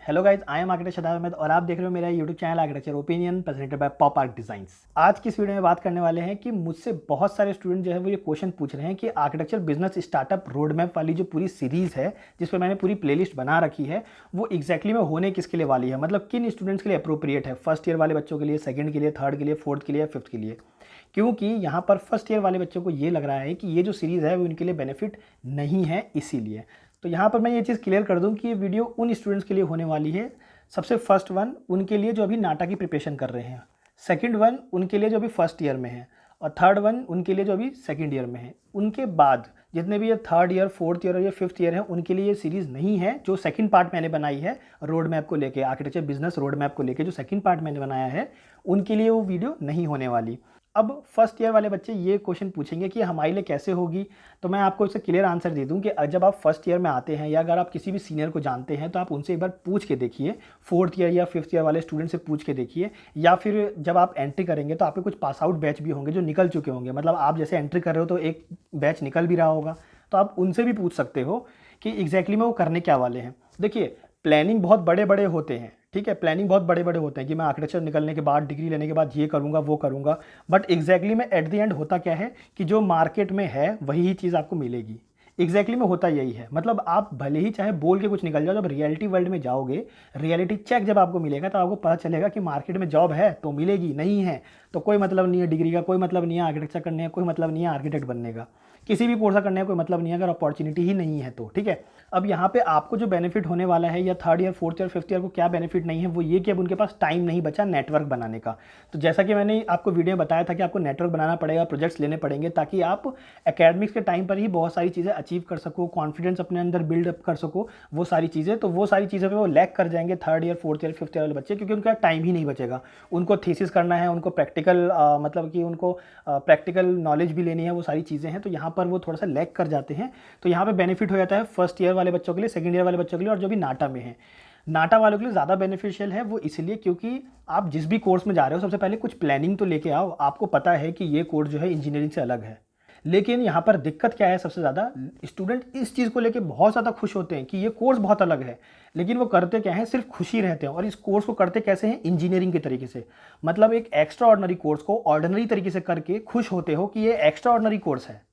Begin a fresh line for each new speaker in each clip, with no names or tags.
Hello guys, I am architect Shadab Ahmad और आप देख रहे हो मेरा YouTube channel architecture opinion presented by Pop Arc Designs. आज की इस वीडियो में बात करने वाले हैं कि मुझसे बहुत सारे स्टूडेंट जो है वो ये क्वेश्चन पूछ रहे हैं कि architecture business startup road map वाली जो पूरी सीरीज है जिस पर मैंने पूरी प्लेलिस्ट बना रखी है वो एग्जैक्टली में होने किसके लिए वाली है, मतलब किन स्टूडेंट्स के लिए अप्रोप्रिएट है, फर्स्ट ईयर वाले बच्चों के लिए, सेकंड के लिए, थर्ड के लिए, फोर्थ के लिए, फिफ्थ के लिए। क्योंकि यहाँ पर फर्स्ट ईयर वाले बच्चों को ये लग रहा है कि ये जो सीरीज़ है वो इनके लिए बेनिफिट नहीं है, इसीलिए तो यहाँ पर मैं ये चीज़ क्लियर कर दूँ कि ये वीडियो उन स्टूडेंट्स के लिए होने वाली है। सबसे फर्स्ट वन उनके लिए जो अभी नाटा की प्रिपरेशन कर रहे हैं, सेकंड वन उनके लिए जो अभी फर्स्ट ईयर में है, और थर्ड वन उनके लिए जो अभी सेकंड ईयर में है। उनके बाद जितने भी ये थर्ड ईयर, फोर्थ ईयर और ये फिफ्थ ईयर है उनके लिए ये सीरीज़ नहीं है। जो सेकंड पार्ट मैंने बनाई है रोड मैप को लेके, आर्किटेक्चर बिजनेस रोड मैप को लेके जो सेकंड पार्ट मैंने बनाया है उनके लिए वो वीडियो नहीं होने वाली। अब फर्स्ट ईयर वाले बच्चे ये क्वेश्चन पूछेंगे कि हमारे लिए कैसे होगी, तो मैं आपको इससे क्लियर आंसर दे दूं कि जब आप फर्स्ट ईयर में आते हैं या अगर आप किसी भी सीनियर को जानते हैं तो आप उनसे एक बार पूछ के देखिए, फोर्थ ईयर या फिफ्थ ईयर वाले स्टूडेंट से पूछ के देखिए, या फिर जब आप एंट्री करेंगे तो आपके कुछ पास आउट बैच भी होंगे जो निकल चुके होंगे, मतलब आप जैसे एंट्री कर रहे हो तो एक बैच निकल भी रहा होगा, तो आप उनसे भी पूछ सकते हो कि एग्जैक्टली में वो करने क्या वाले हैं। देखिए, प्लानिंग बहुत बड़े बड़े होते हैं, ठीक है, प्लानिंग बहुत बड़े बड़े होते हैं कि मैं आर्किटेक्चर निकलने के बाद, डिग्री लेने के बाद ये करूँगा वो करूँगा, बट एग्जैक्टली में एट द एंड होता क्या है कि जो मार्केट में है वही चीज़ आपको मिलेगी। एग्जैक्टली में होता यही है, मतलब आप भले ही चाहे बोल के कुछ निकल जाओ, जब रियलिटी वर्ल्ड में जाओगे, रियलिटी चेक जब आपको मिलेगा तो आपको पता चलेगा कि मार्केट में जॉब है तो मिलेगी, नहीं है तो कोई मतलब नहीं है डिग्री का, कोई मतलब नहीं है आर्किटेक्चर करने का, कोई मतलब नहीं है आर्किटेक्ट बनने का, किसी भी कोर्स करने का कोई मतलब नहीं है अगर अपॉर्चुनिटी ही नहीं है तो, ठीक है। अब यहाँ पे आपको जो बेनिफिट होने वाला है, या third year, fourth year, fifth year को क्या बेनिफिट नहीं है, वो ये कि अब उनके पास टाइम नहीं बचा नेटवर्क बनाने का। तो जैसा कि मैंने आपको वीडियो में बताया था कि आपको नेटवर्क बनाना पड़ेगा, प्रोजेक्ट्स लेने पड़ेंगे ताकि आप एकेडमिक्स के टाइम पर ही बहुत सारी चीज़ें अचीव कर सको, कॉन्फिडेंस अपने अंदर बिल्ड अप कर सको, वो सारी चीज़ें। तो वो सारी चीज़ें पे वो लैक कर जाएंगे third year, fourth year, fifth year वाले बच्चे, क्योंकि उनका टाइम ही नहीं बचेगा। उनको थीसिस करना है, उनको प्रैक्टिकल मतलब कि उनको प्रैक्टिकल नॉलेज भी लेनी है, वो सारी चीज़ें हैं, तो यहाँ पर वो थोड़ा सा लैक कर जाते हैं। तो यहाँ पे बेनिफिट हो जाता है फर्स्ट ईयर वाले बच्चों के लिए, सेकंड ईयर वाले बच्चों के लिए, और जो भी नाटा में है। नाटा वालों के लिए ज़्यादा बेनिफिशियल है वो इसलिए क्योंकि आप जिस भी कोर्स में जा रहे हो सबसे पहले कुछ प्लानिंग तो लेके आओ। आपको पता है कि ये कोर्स जो है इंजीनियरिंग से अलग है, लेकिन यहाँ पर दिक्कत क्या है, सबसे ज़्यादा स्टूडेंट इस चीज़ को लेके बहुत ज़्यादा खुश होते हैं कि ये कोर्स बहुत अलग है, लेकिन वो करते क्या है, सिर्फ खुशी रहते हैं। और इस कोर्स को करते कैसे हैं, इंजीनियरिंग के तरीके से, मतलब एक एक्स्ट्रा ऑर्डिनरी कोर्स को ऑर्डिनरी तरीके से करके खुश होते हो कि ये एक्स्ट्रा ऑर्डिनरी कोर्स है।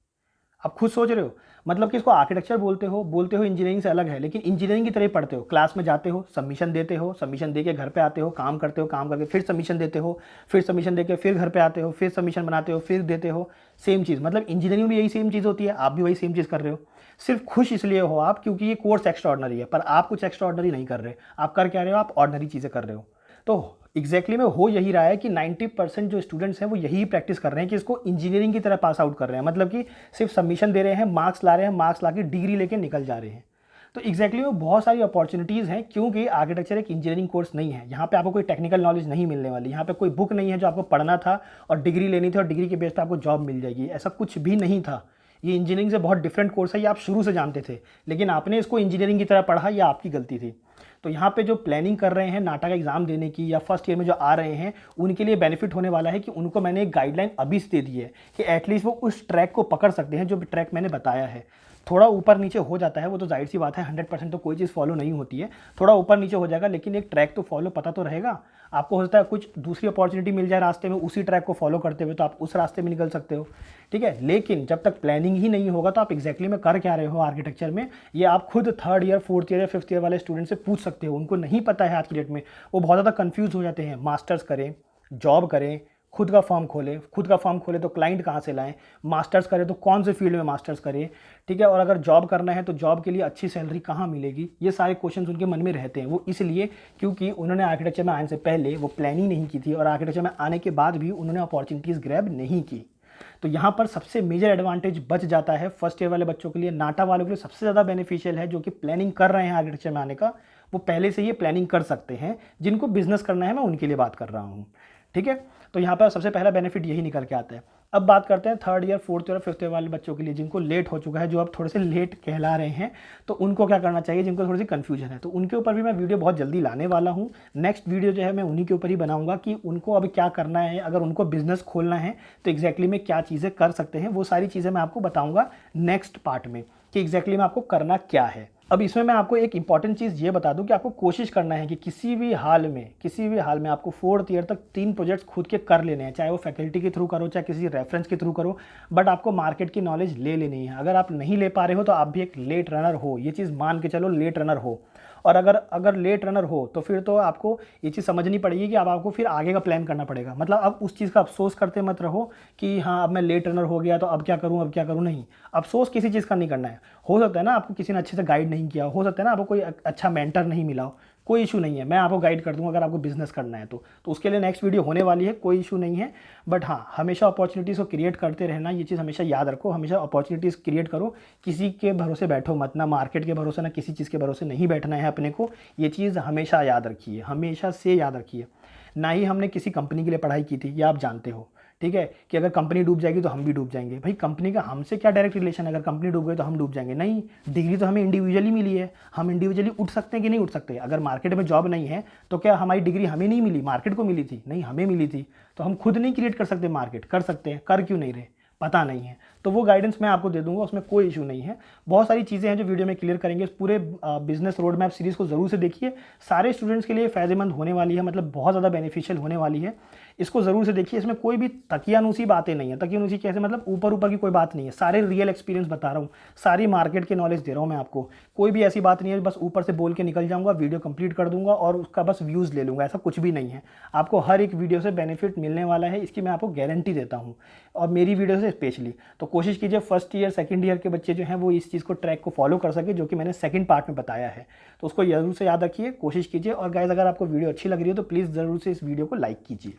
आप खुद सोच रहे हो, मतलब कि इसको आर्किटेक्चर बोलते हो इंजीनियरिंग से अलग है, लेकिन इंजीनियरिंग की तरह पढ़ते हो। क्लास में जाते हो, सबमिशन देते हो, सबमिशन दे के घर पे आते हो, काम करते हो, काम करके फिर सबमिशन देते हो, फिर सबमिशन दे के फिर घर पे आते हो, फिर सबमिशन बनाते हो, फिर देते हो। सेम चीज़, मतलब इंजीनियरिंग में यही सेम चीज़ होती है, आप भी वही सेम चीज़ कर रहे हो। सिर्फ खुश इसलिए हो आप क्योंकि ये कोर्स एक्स्ट्रा ऑर्डिनरी है, पर आप कुछ एक्स्ट्रा ऑर्डिनरी नहीं कर रहे। आप कर क्या रहे हो, आप ऑर्डिनरी चीज़ें कर रहे हो। तो एग्जैक्टली में हो यही रहा है कि 90% जो स्टूडेंट्स हैं वो यही प्रैक्टिस कर रहे हैं कि इसको इंजीनियरिंग की तरह पास आउट कर रहे हैं, मतलब कि सिर्फ सबमिशन दे रहे हैं, मार्क्स ला रहे हैं, मार्क्स ला के डिग्री लेके निकल जा रहे हैं। तो एग्जैक्टली में बहुत सारी अपॉर्चुनिटीज़ हैं, क्योंकि आर्किटेक्चर एक इंजीनियरिंग कोर्स नहीं है। यहाँ पे आपको कोई टेक्निकल नॉलेज नहीं मिलने वाली, यहाँ पे कोई बुक नहीं है जो आपको पढ़ना था और डिग्री लेनी थी और डिग्री के बेस पर आपको जॉब मिल जाएगी, ऐसा कुछ भी नहीं था। ये इंजीनियरिंग से बहुत डिफरेंट कोर्स है, ये आप शुरू से जानते थे, लेकिन आपने इसको इंजीनियरिंग की तरह पढ़ा, ये आपकी गलती थी। तो यहाँ पे जो प्लानिंग कर रहे हैं नाटा का एग्जाम देने की, या फर्स्ट ईयर में जो आ रहे हैं, उनके लिए बेनिफिट होने वाला है कि उनको मैंने एक गाइडलाइन अभी से दे दी है कि एटलीस्ट वो उस ट्रैक को पकड़ सकते हैं जो भी ट्रैक मैंने बताया है। थोड़ा ऊपर नीचे हो जाता है, वो तो जाहिर सी बात है, 100% तो कोई चीज़ फॉलो नहीं होती है, थोड़ा ऊपर नीचे हो जाएगा, लेकिन एक ट्रैक तो फॉलो पता तो रहेगा आपको। हो सकता है कुछ दूसरी अपॉर्चुनिटी मिल जाए रास्ते में उसी ट्रैक को फॉलो करते हुए, तो आप उस रास्ते में निकल सकते हो, ठीक है। लेकिन जब तक प्लानिंग ही नहीं होगा तो आप एग्जैक्टली में कर क्या रहे हो आर्किटेक्चर में, ये आप खुद थर्ड ईयर, फोर्थ ईयर या फिफ्थ ईयर वाले स्टूडेंट से पूछ सकते हो। उनको नहीं पता है आज की डेट में, वो बहुत ज़्यादा कन्फ्यूज़ हो जाते हैं। मास्टर्स करें, जॉब करें, खुद का फॉर्म खोले तो क्लाइंट कहाँ से लाएं, मास्टर्स करें तो कौन से फील्ड में मास्टर्स करें, ठीक है, और अगर जॉब करना है तो जॉब के लिए अच्छी सैलरी कहाँ मिलेगी, ये सारे क्वेश्चंस उनके मन में रहते हैं। वो इसलिए क्योंकि उन्होंने आर्किटेक्चर में आने से पहले वो प्लानिंग नहीं की थी, और आर्किटेक्चर में आने के बाद भी उन्होंने अपॉर्चुनिटीज़ ग्रैब नहीं की। तो यहाँ पर सबसे मेजर एडवांटेज बच जाता है फर्स्ट ईयर वाले बच्चों के लिए। नाटा वालों के लिए सबसे ज़्यादा बेनिफिशियल है, जो कि प्लानिंग कर रहे हैं आर्किटेक्चर में आने का, वो पहले से ये प्लानिंग कर सकते हैं। जिनको बिजनेस करना है मैं उनके लिए बात कर रहा हूँ, ठीक है। तो यहाँ पर सबसे पहला बेनिफिट यही निकल के आता है। अब बात करते हैं third year, fourth year, fifth year वाले बच्चों के लिए, जिनको लेट हो चुका है, जो अब थोड़े से लेट कहला रहे हैं, तो उनको क्या करना चाहिए, जिनको थोड़ी सी कन्फ्यूजन है, तो उनके ऊपर भी मैं वीडियो बहुत जल्दी लाने वाला हूँ। नेक्स्ट वीडियो जो है मैं उन्हीं के ऊपर ही बनाऊंगा कि उनको अब क्या करना है, अगर उनको बिजनेस खोलना है तो एग्जैक्टली में क्या चीज़ें कर सकते हैं, वो सारी चीज़ें मैं आपको बताऊँगा नेक्स्ट पार्ट में कि एग्जैक्टली में आपको करना क्या है। अब इसमें मैं आपको एक इंपॉर्टेंट चीज़ ये बता दूं कि आपको कोशिश करना है कि किसी भी हाल में आपको 4th ईयर तक 3 प्रोजेक्ट्स खुद के कर लेने हैं, चाहे वो फैकल्टी के थ्रू करो, चाहे किसी रेफरेंस के थ्रू करो, बट आपको मार्केट की नॉलेज ले लेनी है। अगर आप नहीं ले पा रहे हो तो आप भी एक लेट रनर हो, ये चीज़ मान के चलो, लेट रनर हो। और अगर लेट रनर हो तो फिर तो आपको ये चीज़ समझनी पड़ेगी कि अब आपको फिर आगे का प्लान करना पड़ेगा। मतलब अब उस चीज़ का अफसोस करते मत रहो कि हाँ अब मैं लेट रनर हो गया तो अब क्या करूँ, नहीं। अफसोस किसी चीज़ का नहीं करना है। हो सकता है ना आपको किसी ने अच्छे से गाइड नहीं किया हो सकता है ना आपको कोई अच्छा मेंटर नहीं मिला हो, कोई इशू नहीं है, मैं आपको गाइड कर दूंगा अगर आपको बिजनेस करना है तो उसके लिए नेक्स्ट वीडियो होने वाली है, कोई इशू नहीं है। बट हाँ, हमेशा अपॉर्चुनिटीज़ को क्रिएट करते रहना, ये चीज़ हमेशा याद रखो, हमेशा अपॉर्चुनिटीज़ क्रिएट करो, किसी के भरोसे बैठो मत, ना मार्केट के भरोसे ना किसी चीज़ के भरोसे नहीं बैठना है अपने को। ये चीज़ हमेशा याद रखिए, हमेशा से याद रखिए। ना ही हमने किसी कंपनी के लिए पढ़ाई की थी, ये आप जानते हो, ठीक है, कि अगर कंपनी डूब जाएगी तो हम भी डूब जाएंगे। भाई कंपनी का हमसे क्या डायरेक्ट रिलेशन है, अगर कंपनी डूब गई तो हम डूब जाएंगे? नहीं, डिग्री तो हमें इंडिविजुअली मिली है, हम इंडिविजुअली उठ सकते हैं कि नहीं उठ सकते। अगर मार्केट में जॉब नहीं है तो क्या हमारी डिग्री हमें नहीं मिली, मार्केट को मिली थी? नहीं, हमें मिली थी। तो हम खुद नहीं क्रिएट कर सकते मार्केट? कर सकते हैं, कर क्यों नहीं रहे? पता नहीं है। तो वो गाइडेंस मैं आपको दे दूंगा, उसमें कोई इशू नहीं है। बहुत सारी चीज़ें हैं जो वीडियो में क्लियर करेंगे। पूरे बिजनेस रोड मैप सीरीज़ को ज़रूर से देखिए, सारे स्टूडेंट्स के लिए फ़ायदेमंद होने वाली है, मतलब बहुत ज़्यादा बेनिफिशियल होने वाली है। इसको ज़रूर से देखिए, इसमें कोई भी तकियानुसी बातें नहीं है। तकियानुसी कैसे, मतलब ऊपर ऊपर की कोई बात नहीं है, सारे रियल एक्सपीरियंस बता रहा हूँ, सारी मार्केट की नॉलेज दे रहा हूँ मैं आपको। कोई भी ऐसी बात नहीं है बस ऊपर से बोल के निकल जाऊँगा, वीडियो कंप्लीट कर दूंगा और उसका बस व्यूज़ ले लूँगा, ऐसा कुछ भी नहीं है। आपको हर एक वीडियो से बेनिफिट मिलने वाला है, इसकी मैं आपको गारंटी देता हूँ, और मेरी वीडियो से स्पेशली। तो कोशिश कीजिए फर्स्ट ईयर सेकंड ईयर के बच्चे जो हैं वो इस चीज़ को ट्रैक को फॉलो कर सके, जो कि मैंने सेकंड पार्ट में बताया है। तो उसको जरूर से याद रखिए, कोशिश कीजिए। और गाइस, अगर आपको वीडियो अच्छी लग रही है तो प्लीज़ ज़रूर से इस वीडियो को लाइक कीजिए।